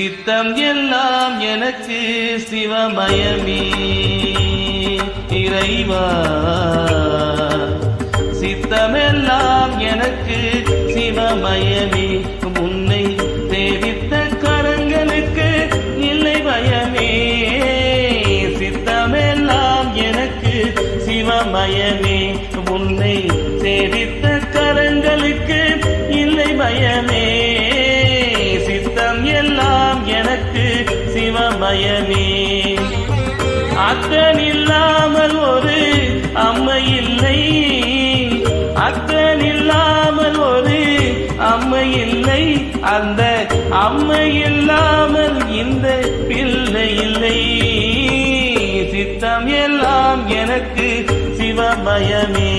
சித்தம் எல்லாம் எனக்கு சிவமயமே இறைவா, சித்தமெல்லாம் எனக்கு சிவமயமே. உன்னை சேவித்த கரங்களுக்கு இல்லை பயமே. சித்தமெல்லாம் எனக்கு சிவமயமே. உன்னை சேவித்த கரங்களுக்கு இல்லை பயமே. சித்தம் எல்லாம் எனக்கு சிவமயமே. அத்தனில்லாமல் ஒரு அம்மை இல்லை, அத்தனில்லாமல் ஒரு அம்மை இல்லை. அந்த அம்மை இல்லாமல் இந்த பிள்ளை இல்லை. சித்தம் எல்லாம் எனக்கு சிவமயமே.